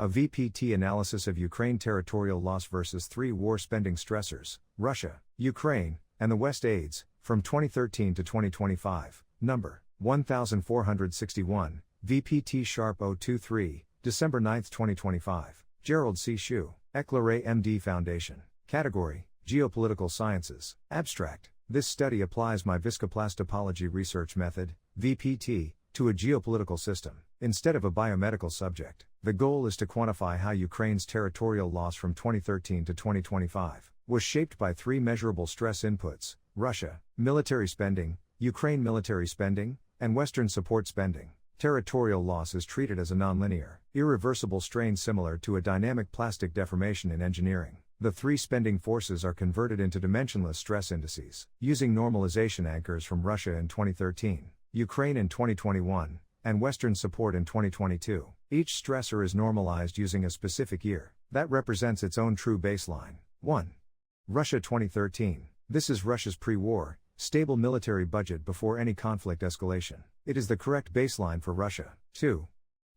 A VPT analysis of Ukraine territorial loss versus 3 war spending stressors, Russia, Ukraine, and the West AIDS, from 2013 to 2025, number 1461, VPT Sharp 023, December 9, 2025, Gerald C. EclaireMD Foundation. Category, Geopolitical Sciences. Abstract, this study applies my Viscoplastopology research method, VPT, to a geopolitical system, instead of a biomedical subject. The goal is to quantify how Ukraine's territorial loss from 2013 to 2025 was shaped by 3 measurable stress inputs: Russia, military spending, Ukraine military spending, and Western support spending. Territorial loss is treated as a nonlinear, irreversible strain similar to a dynamic plastic deformation in engineering. The 3 spending forces are converted into dimensionless stress indices, using normalization anchors from Russia in 2013, Ukraine in 2021, and Western support in 2022. Each stressor is normalized using a specific year that represents its own true baseline. 1. Russia 2013. This is Russia's pre-war, stable military budget before any conflict escalation. It is the correct baseline for Russia. 2.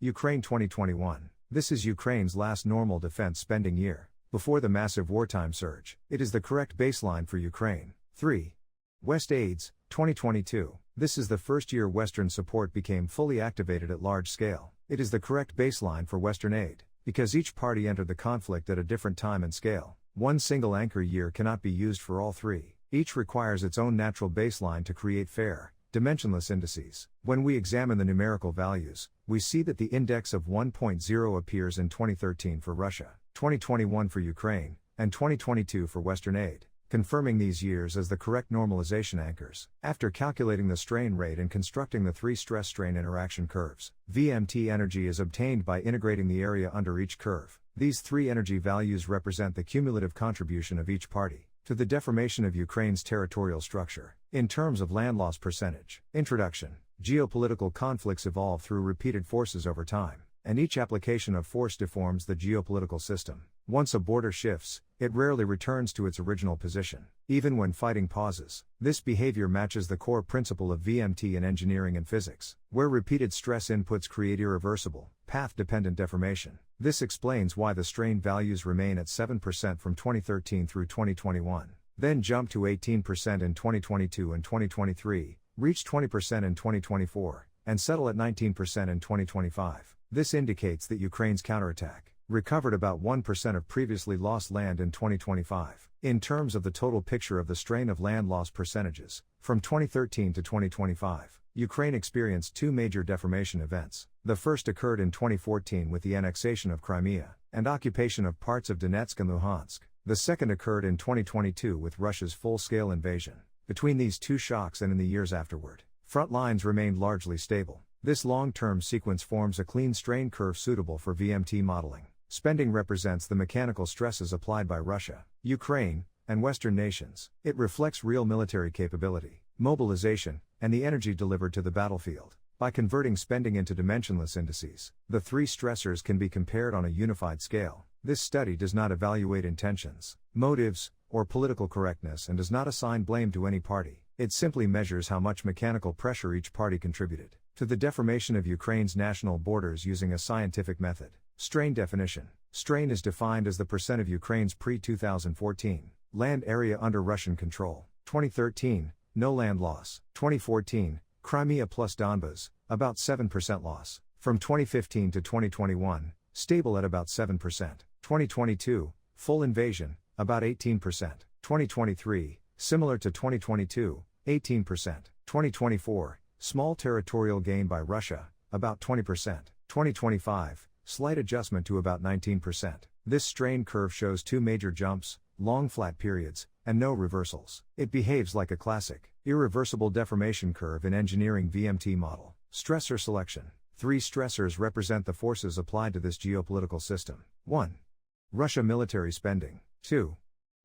Ukraine 2021. This is Ukraine's last normal defense spending year, before the massive wartime surge. It is the correct baseline for Ukraine. 3. West AIDS 2022. This is the first year Western support became fully activated at large scale. It is the correct baseline for Western aid, because each party entered the conflict at a different time and scale. One single anchor year cannot be used for all 3. Each requires its own natural baseline to create fair, dimensionless indices. When we examine the numerical values, we see that the index of 1.0 appears in 2013 for Russia, 2021 for Ukraine, and 2022 for Western aid, confirming these years as the correct normalization anchors. After calculating the strain rate and constructing the 3 stress-strain interaction curves, VMT energy is obtained by integrating the area under each curve. These 3 energy values represent the cumulative contribution of each party to the deformation of Ukraine's territorial structure, in terms of land loss percentage. Introduction. Geopolitical conflicts evolve through repeated forces over time, and each application of force deforms the geopolitical system. Once a border shifts, it rarely returns to its original position, even when fighting pauses. This behavior matches the core principle of VMT in engineering and physics, where repeated stress inputs create irreversible, path-dependent deformation. This explains why the strain values remain at 7% from 2013 through 2021, then jump to 18% in 2022 and 2023, reach 20% in 2024, and settle at 19% in 2025. This indicates that Ukraine's counterattack recovered about 1% of previously lost land in 2025. In terms of the total picture of the strain of land loss percentages, from 2013 to 2025, Ukraine experienced 2 major deformation events. The first occurred in 2014 with the annexation of Crimea and occupation of parts of Donetsk and Luhansk. The second occurred in 2022 with Russia's full-scale invasion. Between these 2 shocks and in the years afterward, front lines remained largely stable. This long-term sequence forms a clean strain curve suitable for VMT modeling. Spending represents the mechanical stresses applied by Russia, Ukraine, and Western nations. It reflects real military capability, mobilization, and the energy delivered to the battlefield. By converting spending into dimensionless indices, the 3 stressors can be compared on a unified scale. This study does not evaluate intentions, motives, or political correctness and does not assign blame to any party. It simply measures how much mechanical pressure each party contributed to the deformation of Ukraine's national borders using a scientific method. Strain definition. Strain is defined as the percent of Ukraine's pre-2014 land area under Russian control. 2013, no land loss. 2014, Crimea plus Donbas, about 7% loss. From 2015 to 2021, stable at about 7%. 2022, full invasion, about 18%. 2023, similar to 2022, 18%. 2024, small territorial gain by Russia, about 20%. 2025, slight adjustment to about 19%. This strain curve shows 2 major jumps, long flat periods, and no reversals. It behaves like a classic, irreversible deformation curve in engineering VMT model. Stressor selection. 3 stressors represent the forces applied to this geopolitical system. 1. Russia military spending. 2.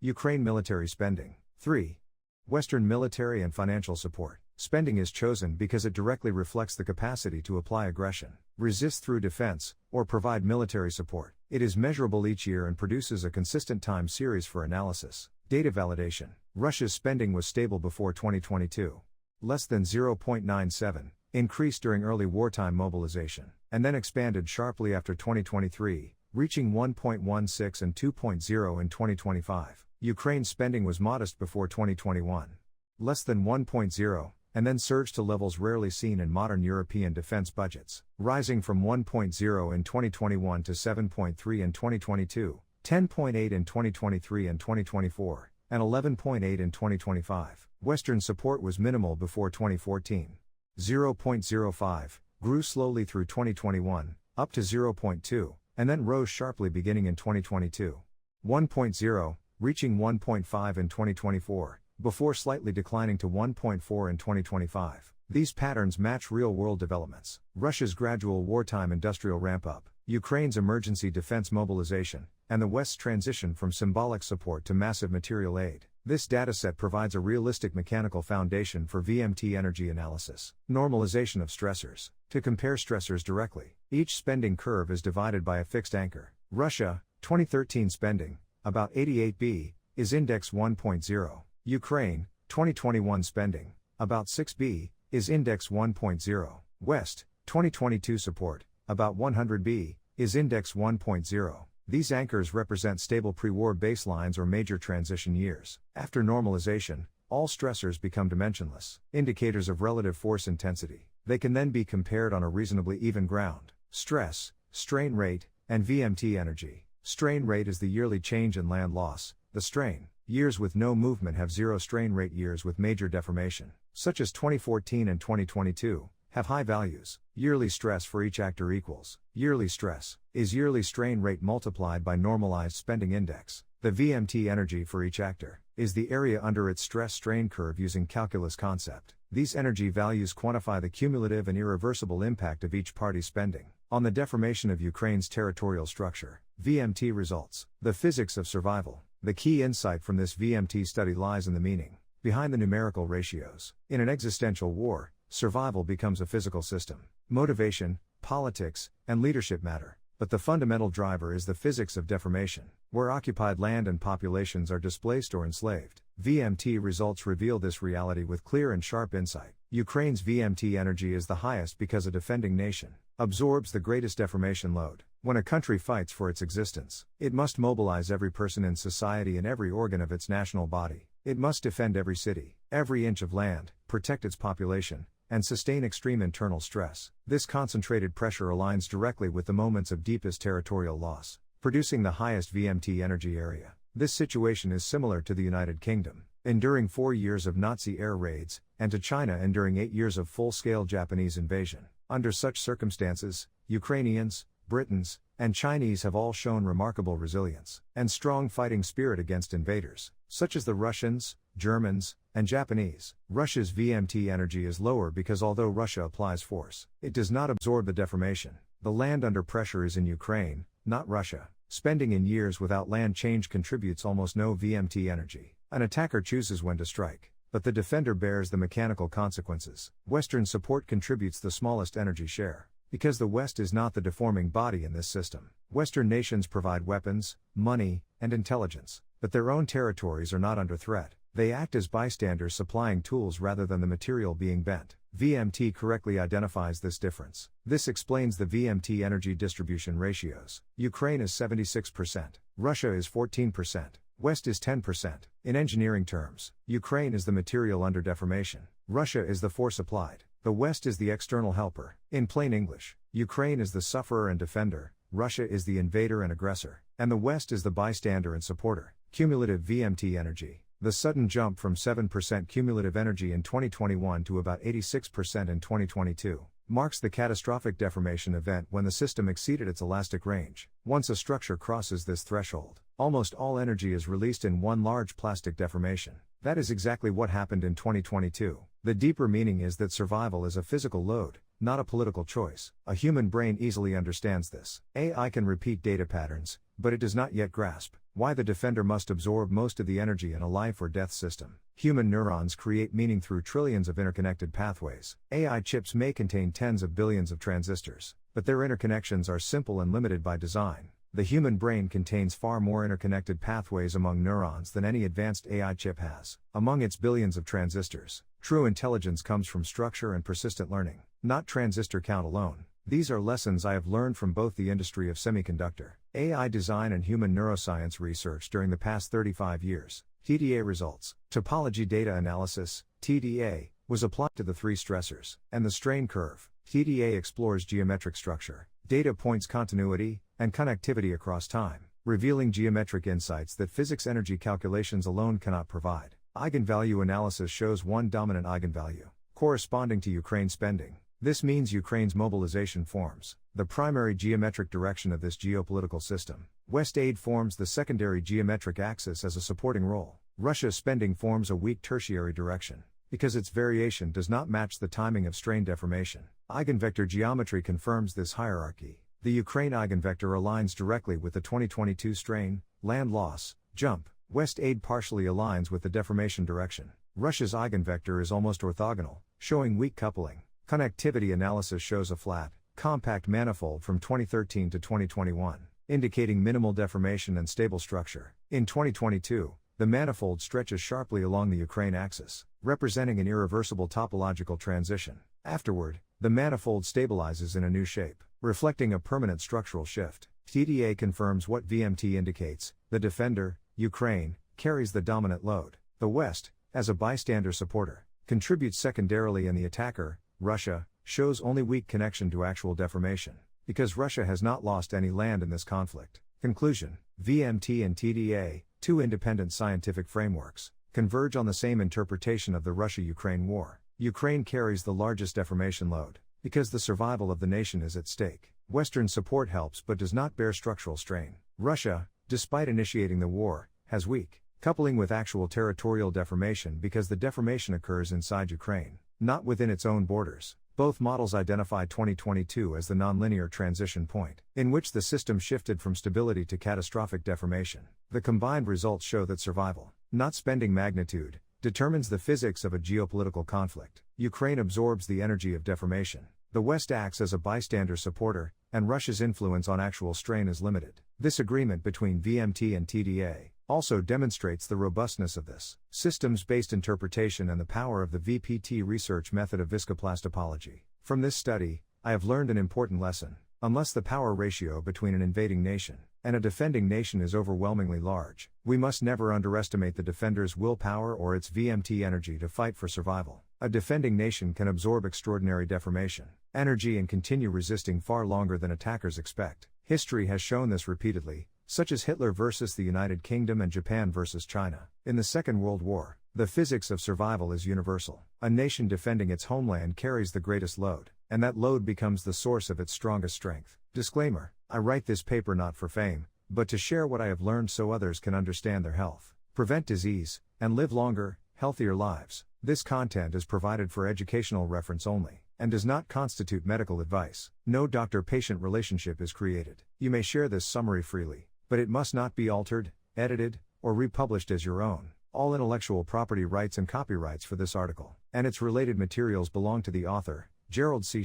Ukraine military spending. 3. Western military and financial support. Spending is chosen because it directly reflects the capacity to apply aggression, resist through defense, or provide military support. It is measurable each year and produces a consistent time series for analysis. Data validation. Russia's spending was stable before 2022. Less than 0.97, increased during early wartime mobilization, and then expanded sharply after 2023, reaching 1.16 and 2.0 in 2025. Ukraine's spending was modest before 2021. Less than 1.0, and then surged to levels rarely seen in modern European defense budgets, rising from 1.0 in 2021 to 7.3 in 2022, 10.8 in 2023 and 2024, and 11.8 in 2025. Western support was minimal before 2014. 0.05, grew slowly through 2021, up to 0.2, and then rose sharply beginning in 2022. 1.0, reaching 1.5 in 2024, before slightly declining to 1.4 in 2025. These patterns match real-world developments: Russia's gradual wartime industrial ramp-up, Ukraine's emergency defense mobilization, and the West's transition from symbolic support to massive material aid. This dataset provides a realistic mechanical foundation for VMT energy analysis. Normalization of stressors. To compare stressors directly, each spending curve is divided by a fixed anchor. Russia, 2013 spending, about 88B, is index 1.0. Ukraine, 2021 spending, about 6B, is index 1.0. West, 2022 support, about 100B, is index 1.0. These anchors represent stable pre-war baselines or major transition years. After normalization, all stressors become dimensionless, indicators of relative force intensity. They can then be compared on a reasonably even ground. Stress, strain rate, and VMT energy. Strain rate is the yearly change in land loss. The strain, years with no movement have zero strain rate. Years with major deformation, such as 2014 and 2022, have high values. Yearly stress for each actor equals yearly stress is yearly strain rate multiplied by normalized spending index. The VMT energy for each actor is the area under its stress strain curve using calculus concept. These energy values quantify the cumulative and irreversible impact of each party's spending on the deformation of Ukraine's territorial structure. VMT results. The physics of survival. The key insight from this VMT study lies in the meaning behind the numerical ratios. In an existential war, survival becomes a physical system. Motivation, politics, and leadership matter, but the fundamental driver is the physics of deformation, where occupied land and populations are displaced or enslaved. VMT results reveal this reality with clear and sharp insight. Ukraine's VMT energy is the highest because a defending nation absorbs the greatest deformation load. When a country fights for its existence, it must mobilize every person in society and every organ of its national body. It must defend every city, every inch of land, protect its population, and sustain extreme internal stress. This concentrated pressure aligns directly with the moments of deepest territorial loss, producing the highest VMT energy area. This situation is similar to the United Kingdom, enduring 4 years of Nazi air raids, and to China enduring 8 years of full-scale Japanese invasion. Under such circumstances, Ukrainians, Britons, and Chinese have all shown remarkable resilience and strong fighting spirit against invaders, such as the Russians, Germans, and Japanese. Russia's VMT energy is lower because although Russia applies force, it does not absorb the deformation. The land under pressure is in Ukraine, not Russia. Spending in years without land change contributes almost no VMT energy. An attacker chooses when to strike, but the defender bears the mechanical consequences. Western support contributes the smallest energy share, because the West is not the deforming body in this system. Western nations provide weapons, money, and intelligence, but their own territories are not under threat. They act as bystanders supplying tools rather than the material being bent. VMT correctly identifies this difference. This explains the VMT energy distribution ratios. Ukraine is 76%, Russia is 14%, West is 10%. In engineering terms, Ukraine is the material under deformation. Russia is the force applied. The West is the external helper. In plain English, Ukraine is the sufferer and defender, Russia is the invader and aggressor, and the West is the bystander and supporter. Cumulative VMT energy. The sudden jump from 7% cumulative energy in 2021 to about 86% in 2022 marks the catastrophic deformation event when the system exceeded its elastic range. Once a structure crosses this threshold, almost all energy is released in one large plastic deformation. That is exactly what happened in 2022. The deeper meaning is that survival is a physical load, not a political choice. A human brain easily understands this. AI can repeat data patterns, but it does not yet grasp why the defender must absorb most of the energy in a life or death system. Human neurons create meaning through trillions of interconnected pathways. AI chips may contain tens of billions of transistors, but their interconnections are simple and limited by design. The human brain contains far more interconnected pathways among neurons than any advanced AI chip has. Among its billions of transistors, true intelligence comes from structure and persistent learning, not transistor count alone. These are lessons I have learned from both the industry of semiconductor, AI design and human neuroscience research during the past 35 years. TDA results. Topology data analysis, TDA, was applied to the three stressors, and the strain curve. TDA explores geometric structure, data points continuity, and connectivity across time, revealing geometric insights that physics energy calculations alone cannot provide. Eigenvalue analysis shows one dominant eigenvalue, corresponding to Ukraine spending. This means Ukraine's mobilization forms the primary geometric direction of this geopolitical system. West aid forms the secondary geometric axis as a supporting role. Russia's spending forms a weak tertiary direction, because its variation does not match the timing of strain deformation. Eigenvector geometry confirms this hierarchy. The Ukraine eigenvector aligns directly with the 2022 strain, land loss, jump. West aid partially aligns with the deformation direction. Russia's eigenvector is almost orthogonal, showing weak coupling. Connectivity analysis shows a flat, compact manifold from 2013 to 2021, indicating minimal deformation and stable structure. In 2022, the manifold stretches sharply along the Ukraine axis, representing an irreversible topological transition. Afterward, the manifold stabilizes in a new shape, reflecting a permanent structural shift. TDA confirms what VMT indicates: the defender, Ukraine, carries the dominant load. The West, as a bystander supporter, contributes secondarily, and the attacker, Russia, shows only weak connection to actual deformation, because Russia has not lost any land in this conflict. Conclusion: VMT and TDA, two independent scientific frameworks, converge on the same interpretation of the Russia-Ukraine war. Ukraine carries the largest deformation load, because the survival of the nation is at stake. Western support helps but does not bear structural strain. Russia, despite initiating the war, has weak coupling with actual territorial deformation because the deformation occurs inside Ukraine, not within its own borders. Both models identify 2022 as the nonlinear transition point, in which the system shifted from stability to catastrophic deformation. The combined results show that survival, not spending magnitude, determines the physics of a geopolitical conflict. Ukraine absorbs the energy of deformation. The West acts as a bystander supporter, and Russia's influence on actual strain is limited. This agreement between VMT and TDA also demonstrates the robustness of this systems-based interpretation and the power of the VPT research method of Viscoplastopology. From this study, I have learned an important lesson. Unless the power ratio between an invading nation and a defending nation is overwhelmingly large, we must never underestimate the defender's willpower or its VMT energy to fight for survival. A defending nation can absorb extraordinary deformation energy and continue resisting far longer than attackers expect. History has shown this repeatedly, such as Hitler versus the United Kingdom and Japan versus China. In the Second World War, the physics of survival is universal. A nation defending its homeland carries the greatest load, and that load becomes the source of its strongest strength. Disclaimer: I write this paper not for fame, but to share what I have learned so others can understand their health, prevent disease, and live longer, healthier lives. This content is provided for educational reference only, and does not constitute medical advice. No doctor-patient relationship is created. You may share this summary freely, but it must not be altered, edited, or republished as your own. All intellectual property rights and copyrights for this article and its related materials belong to the author, Gerald C.